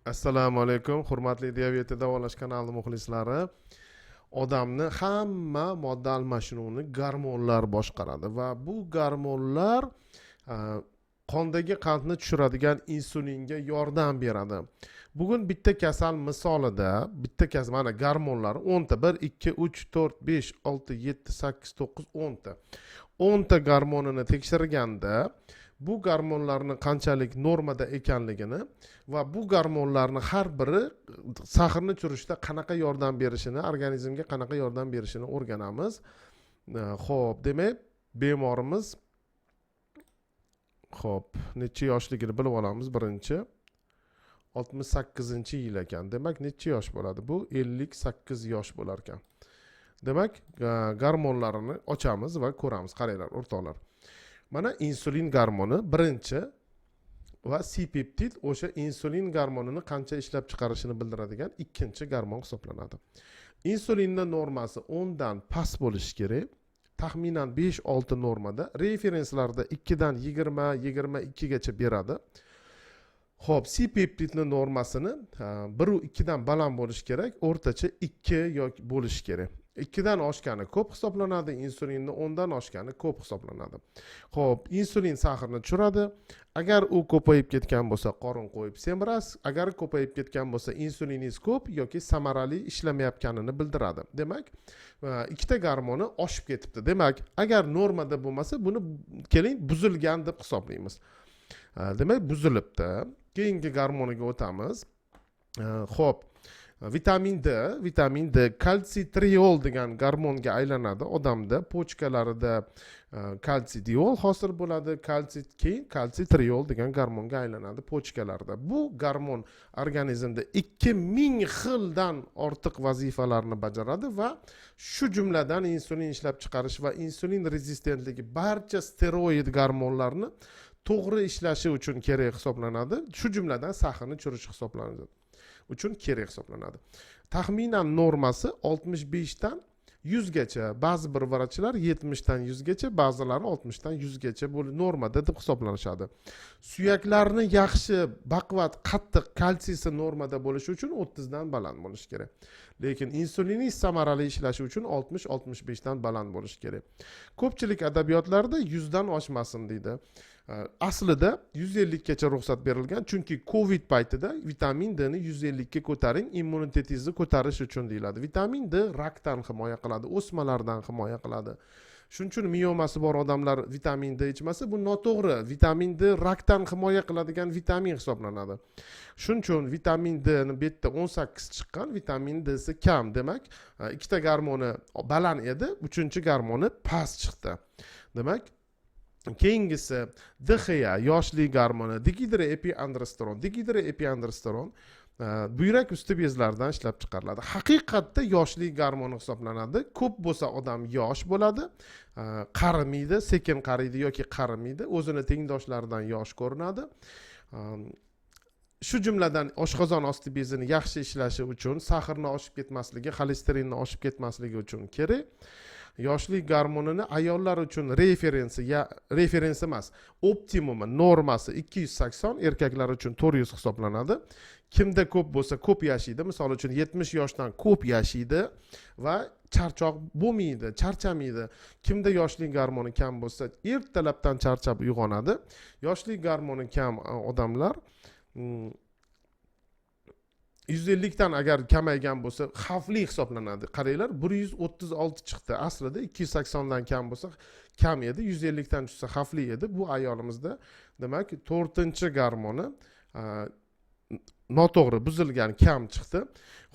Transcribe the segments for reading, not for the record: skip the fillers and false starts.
Assalomu alaykum, hurmatli diabetni davolash kanali muxlislari. Odamni hamma modda almashinuvini gormonlar boshqaradi va bu gormonlar qondagi qandni tushiradigan insulinga yordam beradi. Bugun bitta kasal misolida, mana gormonlar 10 ta, 1, 2, 3, 4, 5, 6, 7, 8, 9, 10 ta. 10 ta gormonini tekshirganda bu gormonlarni qanchalik normada ekanligini va bu gormonlarni har biri sahrni tushirishda qanaqa yordam berishini, organizmga qanaqa yordam berishini o'rganamiz. Xo'p, demak, bemorimiz necha yoshligini bilib olamiz. Birinchi 68-yil ekan. Demak, necha yosh bo'ladi? Bu 58 yosh bo'lar ekan. Demak, gormonlarini ochamiz va ko'ramiz. Qaranglar, o'rtoqlar. Mana insulin gormoni birinchi va C-peptid o'sha insulin gormonini qancha ishlab chiqarishini bildiradigan ikkinchi gormon hisoblanadi. Insulinning normasi 10 dan past bo'lishi kerak. Taxminan 5-6 normada, referenslarda 2 dan 20-22 gacha beradi. Xo'p, C-peptidning normasini 1 u 2 dan baland bo'lishi kerak, o'rtacha 2 yoki bo'lishi kerak. 2 dan oshgani ko'p hisoblanadi, insulinni 10 dan oshgani ko'p hisoblanadi. Xo'p, insulin sahrni tushiradi. Agar u ko'payib ketgan bo'lsa, qorin qo'yib semirasiz. Agar ko'payib ketgan bo'lsa, insuliningiz ko'p yoki samarali ishlamayotganini bildiradi. Demak, ikkita gormoni oshib ketibdi. Demak, agar normada bo'lmasa, buni keling buzilgan deb hisoblaymiz. Demak, buzilibdi. Keyingi gormoniga o'tamiz. Xo'p, vitamin D kalsitriol degan gormonga aylanadi. Odamda pochkalarida kalsidiol hosil bo'ladi, keyin kalsitriol degan gormonga aylanadi pochkalarda. Bu gormon organizmda 2000 xildan ortiq vazifalarni bajaradi va shu jumladan insulin ishlab chiqarish va insulin rezistentligi barcha steroid gormonlarni to'g'ri ishlashi uchun kerak hisoblanadi. Shu jumladan sahrni tushirish hisoblanadi. Uchun kerak hisoblanadi. Taxminan normasi 65 dan 100 gacha, ba'zi bir vrachlar 70 dan 100 gacha, ba'zilari 60 dan 100 gacha normada deb hisoblanishadi. Suyaklarni yaxshi, baquvvat, qattiq kalsiysi normada bo'lishi uchun 30 dan baland bo'lishi kerak. Lekin insulining samarali ishlashi uchun 60-65 dan baland bo'lishi kerak. Ko'pchilik adabiyotlarda 100 dan oshmasin deydi. Aslida 150 gacha ruxsat berilgan, chunki Covid paytida vitamin D ni 150 ga ko'taring, immunitetingizni ko'tarish uchun deyiladi. Vitamin D rakdan himoya qiladi, o'smalardan himoya qiladi. Shuning uchun miyomasi bor odamlar vitamin D ichmasa, bu noto'g'ri. Vitamin D rakdan himoya qiladigan vitamin hisoblanadi. Shuning uchun vitamin D ni bu yerda 18 chiqqan, vitamin D si kam. Demak, ikkita gormoni baland edi, uchinchi gormoni past chiqdi. Demak, keyingisi DHA, yoshlik gormoni, dihidroepiandrosteron buyrak usti bezlaridan ishlab chiqariladi. Haqiqatda yoshlik gormoni hisoblanadi. Ko'p bo'lsa odam yosh bo'ladi, qarimaydi, sekin qariydi yoki qarimaydi, o'zini tengdoshlaridan yosh ko'rinadi. Shu jumladan oshqozon osti bezini yaxshi ishlashi uchun, sahrni oshib ketmasligi, xolesterinni oshib ketmasligi uchun kerak. Yoshlik gormonini ayollar uchun referensi emas, optimumi, normasi 280, erkaklar uchun 400 hisoblanadi. Kimda ko'p bo'lsa ko'p yashaydi, misol uchun 70 yoshdan ko'p yashaydi va charchoq bo'lmaydi, charchamaydi. Kimda yoshlik gormoni kam bo'lsa, ertalabdan charchab uyg'onadi. Yoshlik gormoni kam odamlar 150 dan agar kamaygan bo'lsa xavfli hisoblanadi. Qaranglar, 136 chiqdi. Aslida 280 dan kam bo'lsa kam edi, 150 dan tushsa xavfli edi. Bu ayolimizda, demak, 4-gormoni noto'g'ri, buzilgan, kam chiqdi.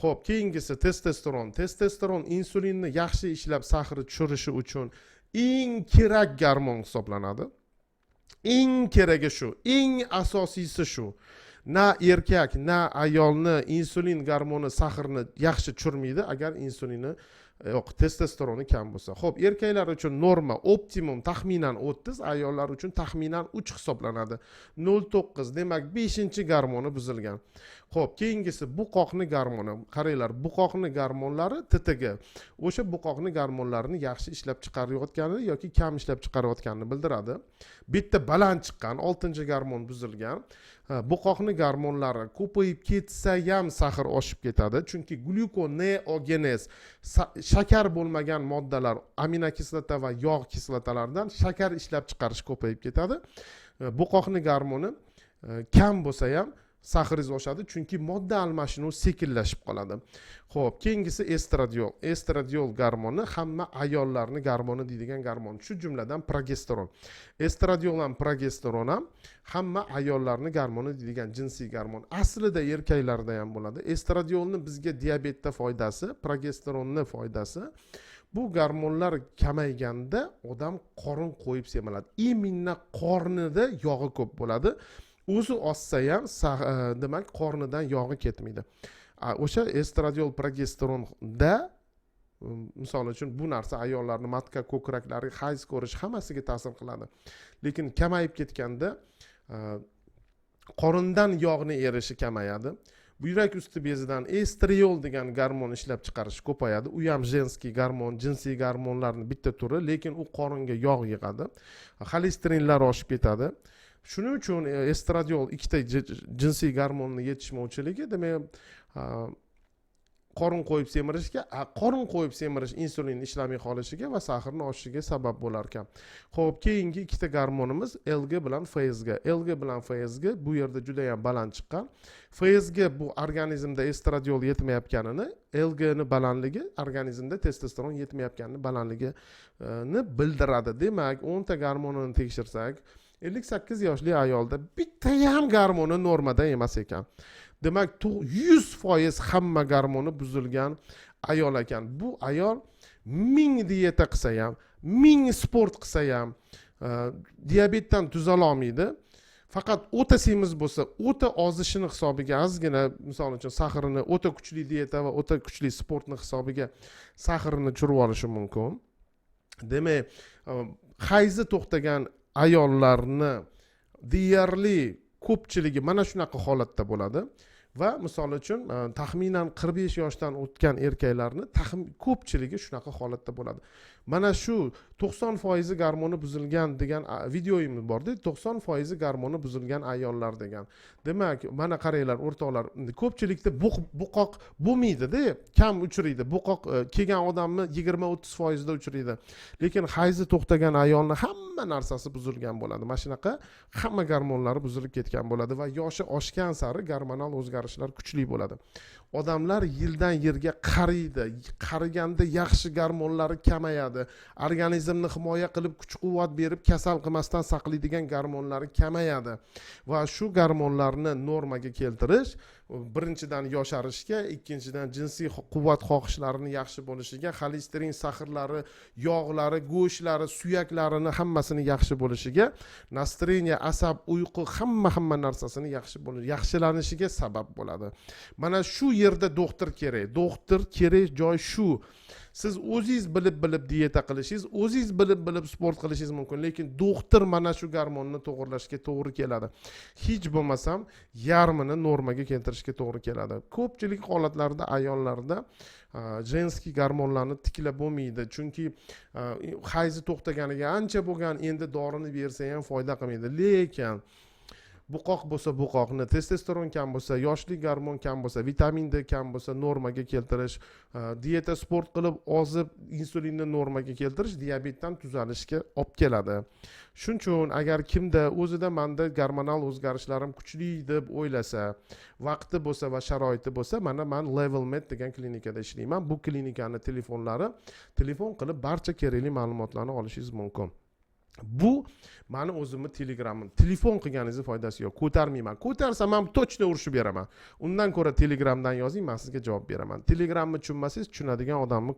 Xo'p, keyingisi testosteron. Testosteron insulinni yaxshi ishlab sahrni tushirishi uchun eng kerak gormon hisoblanadi. Eng keragi shu, eng asosiysi shu. Na erkak, na ayolni insulin gormoni sahrni yaxshi tushirmaydi agar insulini testosteroni kam bo'lsa. Xo'p, erkaklar uchun norma optimum taxminan 30, ayollar uchun taxminan 3 hisoblanadi. 0.9, demak 5-gormoni buzilgan. Xo'p, keyingisi buqoqni gormoni. Qaranglar, buqoqni gormonlari TTG. O'sha buqoqni gormonlarini yaxshi ishlab chiqarayotganini yoki kam ishlab chiqarayotganini bildiradi. Bitta baland chiqqan 6-gormon buzilgan. buqoqni gormonlari ko'payib ketsa ham sahr oshib ketadi, chunki glyukoneogenez shakar bo'lmagan moddalar, aminokislota va yog' kislotalaridan shakar ishlab chiqarish ko'payib ketadi. Buqoqni gormoni kam bo'lsa ham sahringiz oshadi, chunki modda almashinuvi sekinlashib qoladi. Xo'p, keyingisi estradiol. Estradiol gormoni hamma ayollarni gormoni deydigan gormon, shu jumladan progesteron. Estradiol ham progesteron ham hamma ayollarni gormoni deydigan jinsiy gormon. Aslida erkaklarda ham bo'ladi. Estradiolni bizga diabetda foydasi, progesteronni foydasi. Bu gormonlar kamayganda odam qorin qo'yib semiradi. Imminna qornida yog'i ko'p bo'ladi. O'zi ossa ham demak qornidan yog'i ketmaydi. O'sha estradiol progesteronda misol uchun bu narsa ayollarni matka ko'kraklari, hayz ko'rish hammasiga ta'sir qiladi. Lekin kamayib ketganda qorindan yog'ni erishi kamayadi. Buyrak usti bezidan estriol degan gormon ishlab chiqarish ko'payadi. U ham jenskiy gormon, jinsiy gormonlarning bitta turi, lekin u qoringa yog' yig'adi. Xolesterinlar oshib ketadi. Shuning uchun estradiol ikkita jinsiy gormonning yetishmovchiligi, demak, qorin qo'yib semirish insulin ishlamay qolishiga va sahrning oshishiga sabab bo'lar ekan. Xo'p, keyingi ikkita gormonimiz LG bilan FSG. LG bilan FSG bu yerda juda ham baland chiqqan. FSG bu organizmda estradiol yetmayotganini, LG ni balandligi organizmda testosteron yetmayotganini balandligini bildiradi. Demak, 10 ta gormonini tekshirsak, 58 yoshli ayolda bitta ham gormoni normada emas ekan. Demak, 100% hamma gormoni buzilgan ayol ekan. Bu ayol 1000 dieta qilsa ham, 1000 sport qilsa ham diabetdan tuzala olmaydi. Faqat o'ta semiz bo'lsa, o'ta ozishini hisobiga ozgina, misol uchun sahrini o'ta kuchli dieta va o'ta kuchli sportni hisobiga sahrini tushirib olishi mumkin. Demak, hayzi to'xtagan ayollarni deyarli ko'pchiligi mana shunaqa holatda bo'ladi va misol uchun taxminan 45 yoshdan o'tgan erkaklarni ko'pchiligi shunaqa holatda bo'ladi. Mana shu 90% gormoni buzilgan degan videoyimiz bor-da, 90% gormoni buzilgan ayollar degan. Demak, mana qaranglar o'rtoqlar, ko'pchilikda buqoq bo'lmaydi-da, kam uchraydi. Buqoq kelgan odamni 20-30% da uchraydi. Lekin hayzi to'xtagan ayolning hamma narsasi buzilgan bo'ladi. Mana shunaqa hamma gormonlari buzilib ketgan bo'ladi va yoshi oshgan sari gormonal o'zgarishlar kuchli bo'ladi. Odamlar yildan yilga qariydi. Qariganda yaxshi gormonlari kamayadi. Organizmni himoya qilib, kuch-quvvat berib, kasal qilmasdan saqlaydigan gormonlari kamayadi. Va shu gormonlarni normaga keltirish birinchidan yosharishga, ikkinchidan jinsiy quvvat xohishlarini yaxshi bo'lishiga, xolesterin, sahrlari, yog'lari, go'shtlari, suyaklarini hammasini yaxshi bo'lishiga, nastreniya, asab, uyqu hamma narsasini yaxshilanishiga sabab bo'ladi. Mana shu yerda doktor kerak. Doktor kerak joy shu. Siz o'zingiz bilib dieta qilishingiz, o'zingiz bilib sport qilishingiz mumkin, lekin doktor mana shu gormonni to'g'irlashga to'g'ri keladi. Hech bo'lmasam yarmini normaga keltirishga to'g'ri keladi. Ko'pchilik holatlarda ayollarda jenskiy gormonlarni tiklab bo'lmaydi, chunki hayzi to'xtaganiga ancha bo'lgan, endi dorini bersa ham foyda qilmaydi. Lekin buqoq bo'lsa buqoqni, testosteron kam bo'lsa, yoshlik gormon kam bo'lsa, vitamin D kam bo'lsa normaga keltirish, dieta sport qilib ozib insulinni normaga keltirish diabetdan tuzalishga olib keladi. Shuning uchun agar kimda o'zida menda gormonal o'zgarishlarim kuchli deb o'ylasa, vaqti bo'lsa va sharoiti bo'lsa, mana men LevelMed degan klinikada ishlayman. Bu klinikani telefon qilib barcha kerakli ma'lumotlarni olishingiz mumkin. Bu mani o'zimni telegramim. Telefon qilganingizni foydasi yo'q. Ko'tarmayman. Ko'tarsam ham точно urishib beraman. Undan ko'ra telegramdan yozing, men sizga javob beraman. Telegramni tushunmasangiz, tushunadigan odamni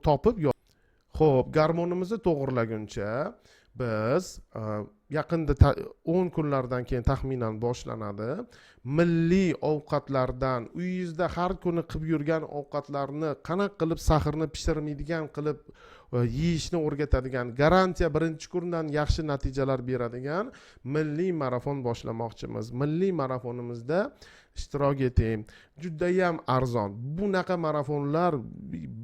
topib Xo'p, gormonimizni to'g'irlaguncha biz yaqinda 10 kunlardan keyin taxminan boshlanadi. Milliy ovqatlardan, uyingizda har kuni qilib yurgan ovqatlarni qanaqa qilib sahrni pishirmaydigan qilib yeyishni o'rgatadigan, garantiya birinchi kundan yaxshi natijalar beradigan milliy marafon boshlamoqchimiz. Milliy marafonimizda ishtirok eting. Juda ham arzon. Bunaqa marafonlar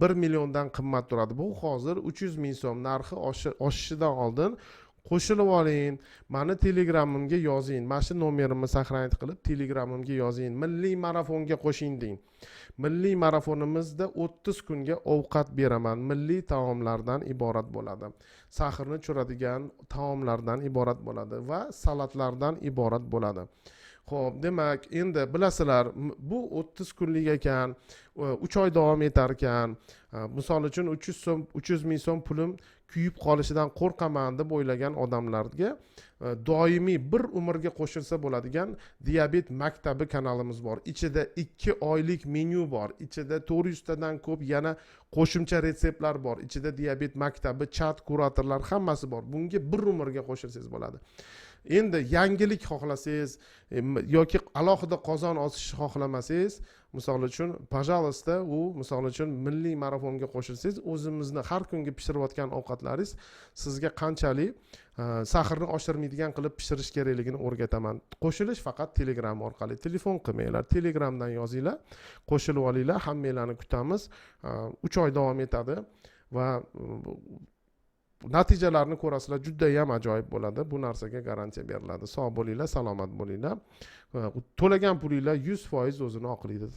1 milliondan qimmat turadi. Bu hozir 300 ming so'm narxi oshishidan oldin qo'shilib oling, mani telegramimga yozing, mana shu nomerimni saqlanib qilib telegramimga yozing, milliy marafonga qo'shing deng. Milliy marafonimizda 30 kunga ovqat beraman. Milliy taomlardan iborat bo'ladi. Sahrni tushiradigan taomlardan iborat bo'ladi va salatlardan iborat bo'ladi. Xo'p, demak, endi bilasizlar, bu 30 kunlik ekan, 3 oy davom etar ekan. Misol uchun 300 ming so'm pulim kuyib qolishidan qo'rqaman deb o'ylagan odamlarga doimiy bir umrga qo'shilsa bo'ladigan diabet maktabi kanalimiz bor. Ichida 2 oylik menyu bor. Ichida 400 tadan ko'p yana qo'shimcha retseptlar bor. Ichida diabet maktabi, chat, kuratorlar hammasi bor. Bunga bir umrga qo'shilsangiz bo'ladi. Endi yangilik xohlasangiz yoki alohida qozon osishni xohlamasangiz, misol uchun, pожалуйста, u misol uchun milliy marafonga qo'shilsangiz, o'zimizni har kungi pishirayotgan ovqatlaringiz sizga qanchalik sahrni oshirmaydigan qilib pishirish kerakligini o'rgataman. Qo'shilish faqat Telegram orqali. Telefon qilmanglar, Telegramdan yozinglar, qo'shilib olinglar, hammanglarni kutamiz. 3 oy davom etadi va natijalarni ko'rasizlar, juda ham ajoyib bo'ladi. Bu narsaga garantiya beriladi. Sog' bo'linglar, salomat bo'linglar. To'lagan pulinglar 100% o'zini oqlaydi.